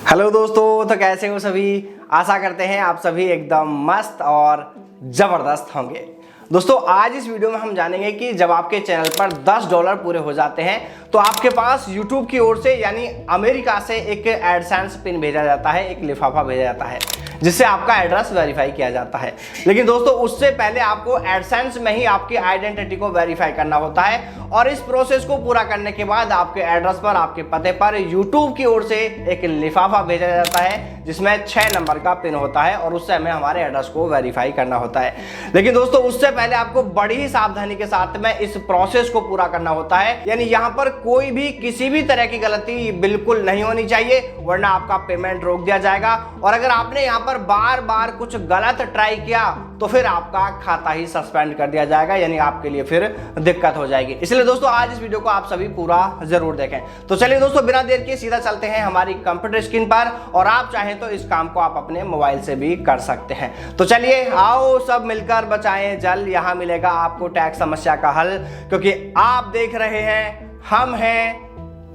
Hello दोस्तों, तो कैसे हो सभी। आशा करते हैं आप सभी एकदम मस्त और ज़बरदस्त होंगे। दोस्तों आज इस वीडियो में हम जानेंगे कि जब आपके चैनल पर $10 पूरे हो जाते हैं तो आपके पास YouTube की ओर से यानी अमेरिका से एक एडसेंस पिन भेजा जाता है, एक लिफाफा भेजा जाता है जिससे आपका एड्रेस वेरीफाई किया जाता है। लेकिन दोस्तों उससे पहले आपको एडसेंस में ही आपकी आइडेंटिटी को वेरीफाई करना होता है और इस प्रोसेस को पूरा करने के बाद आपके एड्रेस पर, आपके पते पर YouTube की ओर से एक लिफाफा भेजा जाता है जिसमें 6 नंबर का पिन होता है और उससे हमें हमारे एड्रेस को वेरीफाई करना होता है। लेकिन दोस्तों उससे पहले आपको बड़ी ही सावधानी के साथ में इस प्रोसेस को पूरा करना होता है, यानी यहाँ पर कोई भी किसी भी तरह की गलती बिल्कुल नहीं होनी चाहिए, वरना आपका पेमेंट रोक दिया जाएगा। और अगर आपने यहाँ पर बार बार कुछ गलत ट्राई किया तो फिर आपका खाता ही सस्पेंड कर दिया जाएगा, यानी आपके लिए फिर दिक्कत हो जाएगी। इसलिए दोस्तों आज इस वीडियो को आप सभी पूरा जरूर देखें। तो चलिए दोस्तों बिना देर के सीधा चलते हैं हमारी कंप्यूटर स्क्रीन पर, और आप चाहें तो इस काम को आप अपने मोबाइल से भी कर सकते हैं। तो चलिए आओ सब मिलकर बचाएं जल, यहाँ मिलेगा आपको टैक्स समस्या का हल, क्योंकि आप देख रहे हैं हम हैं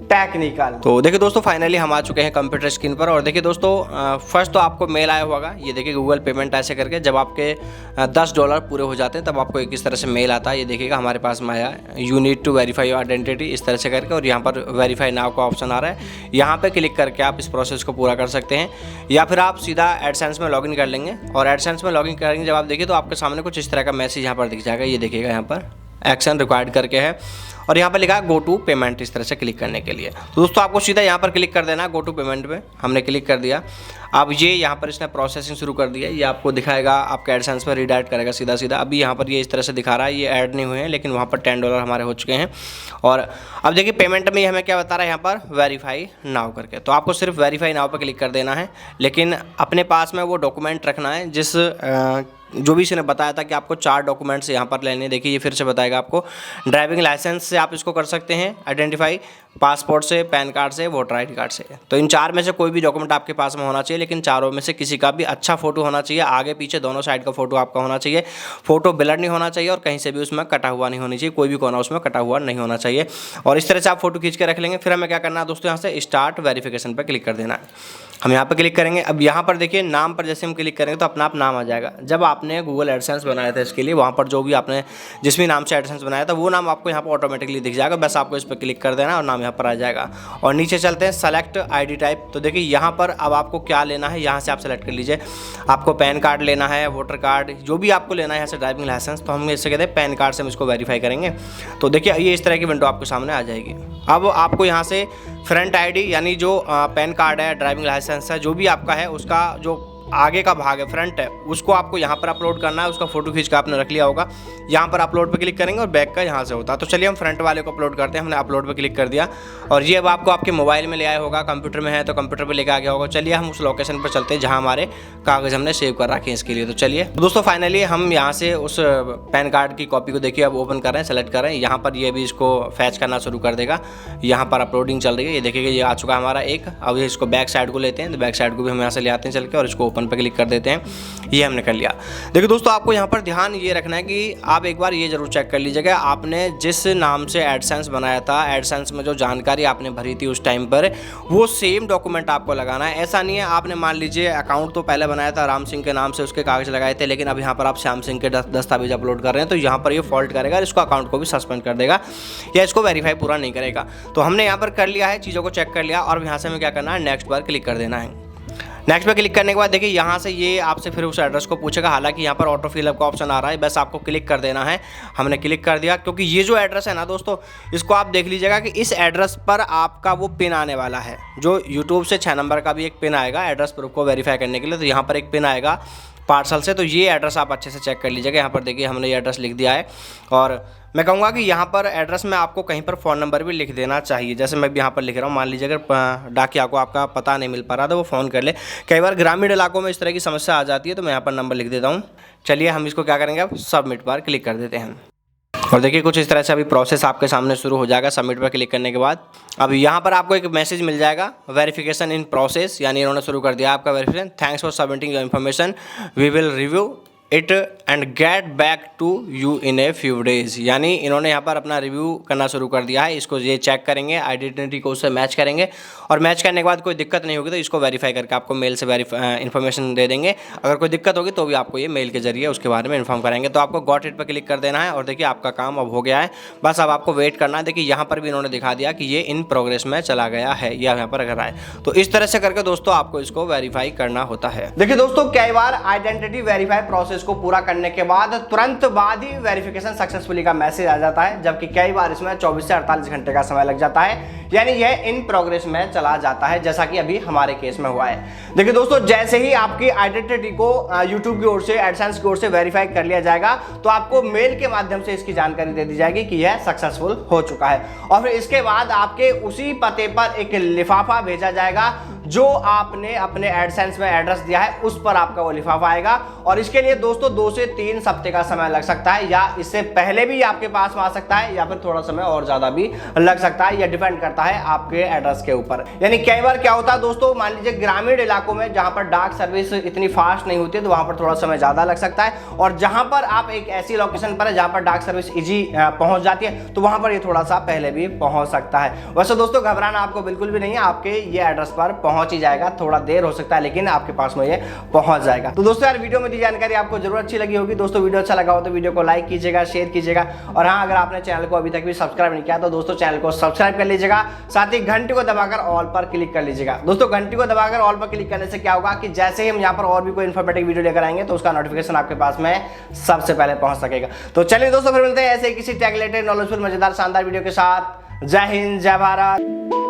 टेक्निकल। तो देखिए दोस्तों फाइनली हम आ चुके हैं कंप्यूटर स्क्रीन पर। और देखिए दोस्तों फर्स्ट तो आपको मेल आया होगा, ये देखिए गूगल पेमेंट ऐसे करके जब आपके $10 पूरे हो जाते हैं तब आपको एक इस तरह से मेल आता है। ये देखिएगा हमारे पास में आया, you need to verify your identity, इस तरह से करके, और यहाँ पर वेरीफाई नाउ का ऑप्शन आ रहा है। यहाँ पर क्लिक करके आप इस प्रोसेस को पूरा कर सकते हैं, या फिर आप सीधा एडसेंस में लॉगिन कर लेंगे। और एडसेंस में लॉगिन करेंगे जब आप देखिए तो आपके सामने कुछ इस तरह का मैसेज यहाँ पर दिख जाएगा। ये देखिएगा यहाँ पर एक्शन रिक्वायर्ड करके है और यहाँ पर लिखा है गो टू पेमेंट, इस तरह से क्लिक करने के लिए। तो दोस्तों आपको सीधा यहाँ पर क्लिक कर देना है, गो टू पेमेंट पे हमने क्लिक कर दिया। अब ये यहाँ पर इसने प्रोसेसिंग शुरू कर दिया, ये आपको दिखाएगा, आपका एडसेंस में रीडायरेक्ट करेगा सीधा सीधा। अभी यहाँ पर ये इस तरह से दिखा रहा है, ये ऐड नहीं हुए हैं, लेकिन वहाँ पर $10 हमारे हो चुके हैं। और अब देखिए पेमेंट में हमें क्या बता रहा है यहाँ पर, वेरीफाई नाउ करके। तो आपको सिर्फ वेरीफाई नाउ पर क्लिक कर देना है, लेकिन अपने पास में वो डॉक्यूमेंट रखना है जिस जो भी इसने बताया था कि आपको 4 डॉक्यूमेंट्स यहाँ पर लेने। देखिए ये फिर से बताएगा आपको, ड्राइविंग लाइसेंस से आप इसको कर सकते हैं आइडेंटिफाई, पासपोर्ट से, पैन कार्ड से, वोटर ID कार्ड से। तो इन 4 में से कोई भी डॉक्यूमेंट आपके पास में होना चाहिए, लेकिन चारों में से किसी का भी अच्छा फोटो होना चाहिए, आगे पीछे दोनों साइड का फोटो आपका होना चाहिए। फोटो ब्लर नहीं होना चाहिए और कहीं से भी उसमें कटा हुआ नहीं होनी चाहिए, कोई भी कोना उसमें कटा हुआ नहीं होना चाहिए। और इस तरह से आप फोटो खींच के रख लेंगे। फिर हमें क्या करना है दोस्तों, यहाँ से स्टार्ट वेरिफिकेशन पर क्लिक कर देना है। हम यहाँ पर क्लिक करेंगे। अब यहाँ पर देखिए नाम पर जैसे हम क्लिक करेंगे तो अपना आप नाम आ जाएगा। जब आपने गूगल एडसेंस बनाया था इसके लिए, वहाँ पर जो भी आपने जिस भी नाम से एडसेंस बनाया था वो नाम आपको यहाँ पर ऑटोमेटिकली दिख जाएगा। बस आपको इस पर क्लिक कर देना और नाम यहाँ पर आ जाएगा। और नीचे चलते हैं सेलेक्ट ID टाइप। तो देखिए यहाँ पर अब आपको क्या लेना है, यहाँ से आप सेलेक्ट कर लीजिए। आपको पैन कार्ड लेना है, वोटर कार्ड, जो भी आपको लेना है, यहाँ से ड्राइविंग लाइसेंस। तो हम इससे कहते हैं पैन कार्ड से हम इसको वेरीफाई करेंगे। तो देखिए ये इस तरह की विंडो आपके सामने आ जाएगी। अब आपको यहाँ से फ्रंट ID यानी जो पैन कार्ड है, ड्राइविंग लाइसेंस है, जो भी आपका है, उसका जो आगे का भाग है, फ्रंट है, उसको आपको यहाँ पर अपलोड करना है। उसका फोटो खींच कर आपने रख लिया होगा, यहाँ पर अपलोड पे क्लिक करेंगे और बैक का यहाँ से होता है। तो चलिए हम फ्रंट वाले को अपलोड करते हैं। हमने अपलोड पे क्लिक कर दिया और ये अब आपको आपके मोबाइल में ले आया होगा, कंप्यूटर में है तो कंप्यूटर पर लेकर आ गया होगा। चलिए हम उस लोकेशन पर चलते हैं जहाँ हमारे कागज़ हमने सेव कर रखे हैं इसके लिए। तो चलिए दोस्तों फाइनली हम यहाँ से उस पैन कार्ड की कॉपी को देखिए अब ओपन कर रहे हैं, सेलेक्ट कर रहे हैं। यहाँ पर ये भी इसको फैच करना शुरू कर देगा। यहाँ पर अपलोडिंग चल रही है, ये देखिएगा ये आ चुका है हमारा एक। अब इसको बैक साइड को लेते हैं, तो बैक साइड को भी हम यहाँ से ले आते हैं चल के और इसको ओपन पर क्लिक कर देते हैं। ये हमने कर लिया। देखिए दोस्तों आपको यहाँ पर ध्यान ये रखना है कि आप एक बार ये जरूर चेक कर लीजिएगा आपने जिस नाम से एडसेंस बनाया था, एडसेंस में जो जानकारी आपने भरी थी उस टाइम पर, वो सेम डॉक्यूमेंट आपको लगाना है। ऐसा नहीं है आपने मान लीजिए अकाउंट तो पहले बनाया था राम सिंह के नाम से, उसके कागज लगाए थे, लेकिन अब यहाँ पर आप श्याम सिंह के दस्तावेज अपलोड कर रहे हैं, तो यहाँ पर ये फॉल्ट करेगा, इसको अकाउंट को भी सस्पेंड कर देगा या इसको वेरीफाई पूरा नहीं करेगा। तो हमने यहाँ पर कर लिया है, चीज़ों को चेक कर लिया और यहाँ से हमें क्या करना है, नेक्स्ट पर क्लिक कर देना है। नेक्स्ट पे क्लिक करने के बाद देखिए यहाँ से ये आपसे फिर उस एड्रेस को पूछेगा। हालांकि यहाँ पर ऑटो फिलअप का ऑप्शन आ रहा है, बस आपको क्लिक कर देना है। हमने क्लिक कर दिया, क्योंकि ये जो एड्रेस है ना दोस्तों, इसको आप देख लीजिएगा कि इस एड्रेस पर आपका वो पिन आने वाला है, जो यूट्यूब से 6 नंबर का भी एक पिन आएगा एड्रेस प्रूफ को वेरीफाई करने के लिए। तो यहाँ पर एक पिन आएगा पार्सल से, तो ये एड्रेस आप अच्छे से चेक कर लीजिएगा। यहाँ पर देखिए हमने ये एड्रेस लिख दिया है और मैं कहूँगा कि यहाँ पर एड्रेस में आपको कहीं पर फ़ोन नंबर भी लिख देना चाहिए। जैसे मैं भी यहाँ पर लिख रहा हूँ, मान लीजिए अगर डाकिया को आपका पता नहीं मिल पा रहा तो वो फ़ोन कर ले। कई बार ग्रामीण इलाकों में इस तरह की समस्या आ जाती है, तो मैं यहाँ पर नंबर लिख देता हूँ। चलिए हम इसको क्या करेंगे, अब सबमिट पर क्लिक कर देते हैं। और देखिए कुछ इस तरह से अभी प्रोसेस आपके सामने शुरू हो जाएगा सबमिट पर क्लिक करने के बाद। अब यहाँ पर आपको एक मैसेज मिल जाएगा, वेरिफिकेशन इन प्रोसेस, यानी इन्होंने शुरू कर दिया आपका verification. Thanks for submitting your information, we will review it and get back to you in a few days. यानी इन्होंने यहाँ पर अपना रिव्यू करना शुरू कर दिया है। इसको ये चेक करेंगे, आइडेंटिटी को उससे मैच करेंगे और मैच करने के बाद कोई दिक्कत नहीं होगी तो इसको वेरीफाई करके आपको मेल से इन्फॉर्मेशन दे देंगे। अगर कोई दिक्कत होगी तो भी आपको ये मेल के जरिए उसके बारे में इन्फॉर्म करेंगे। तो आपको गॉट इट पर क्लिक कर देना है और देखिए आपका काम अब हो गया है। बस अब आपको वेट करना है। देखिए यहाँ पर भी इन्होंने दिखा दिया कि ये इन प्रोग्रेस में चला गया है, या यहाँ पर अगर आए तो इस तरह से करके दोस्तों आपको इसको वेरीफाई करना होता है। देखिए दोस्तों, कई बार आइडेंटिटी वेरीफाई प्रोसेस को पूरा करने के बाद तुरंत बाद ही वेरिफिकेशन सक्सेसफुली का मैसेज आ जाता है, जबकि कई बार इसमें 24 से 48 घंटे का समय लग जाता है। यानी यह इन प्रोग्रेस में चला जाता है, जैसा कि अभी हमारे केस में हुआ है। देखिए दोस्तों, जैसे ही आपकी आइडेंटिटी को यूट्यूब की ओर से, एडसेंस की ओर से वेरीफाई कर लिया जाएगा तो आपको मेल के माध्यम से इसकी जानकारी दे दी जाएगी कि यह सक्सेसफुल हो चुका है। और फिर इसके बाद आपके उसी पते पर एक लिफाफा भेजा जाएगा जो आपने अपने एडसेंस में एड्रेस दिया है, उस पर आपका वो लिफाफा आएगा। और इसके लिए दोस्तों 2 से 3 हफ्ते का समय लग सकता है, या इससे पहले भी आपके पास में आ सकता है, या फिर थोड़ा समय और ज्यादा भी लग सकता है। यह डिपेंड करता है आपके एड्रेस के ऊपर। यानी कई बार क्या होता है दोस्तों, मान लीजिए ग्रामीण इलाकों में जहां पर डाक सर्विस इतनी फास्ट नहीं होती है तो वहां पर थोड़ा समय ज्यादा लग सकता है, और जहां पर आप एक ऐसी लोकेशन पर है जहां पर डाक सर्विस इजी पहुंच जाती है तो वहां पर ये थोड़ा सा पहले भी पहुंच सकता है। वैसे दोस्तों घबराना आपको बिल्कुल भी नहीं है, आपके ये एड्रेस पर पहुंच ही जाएगा। थोड़ा देर हो सकता है लेकिन आपके पास में ये पहुंच जाएगा। तो दोस्तों यार, वीडियो में दी जानकारी आपको जरूर अच्छी लगी होगी। दोस्तों वीडियो अच्छा लगा हो तो वीडियो को लाइक कीजिएगा, शेयर कीजिएगा, और हाँ, अगर आपने चैनल को अभी तक भी सब्सक्राइब नहीं किया तो दोस्तों चैनल को सब्सक्राइब कर लीजिएगा, साथ ही घंटी को दबाकर ऑल पर क्लिक कर लीजिएगा। दोस्तों घंटी को दबाकर ऑल पर क्लिक करने से क्या होगा कि जैसे ही हम यहाँ पर और भी कोई इन्फॉर्मेटिव वीडियो लेकर आएंगे तो उसका नोटिफिकेशन आपके पास में सबसे पहले पहुंच सकेगा। तो चलिए दोस्तों, फिर मिलते हैं ऐसे किसी टेक रिलेटेड नॉलेजफुल मजेदार शानदार वीडियो के साथ। जय हिंद, जय भारत।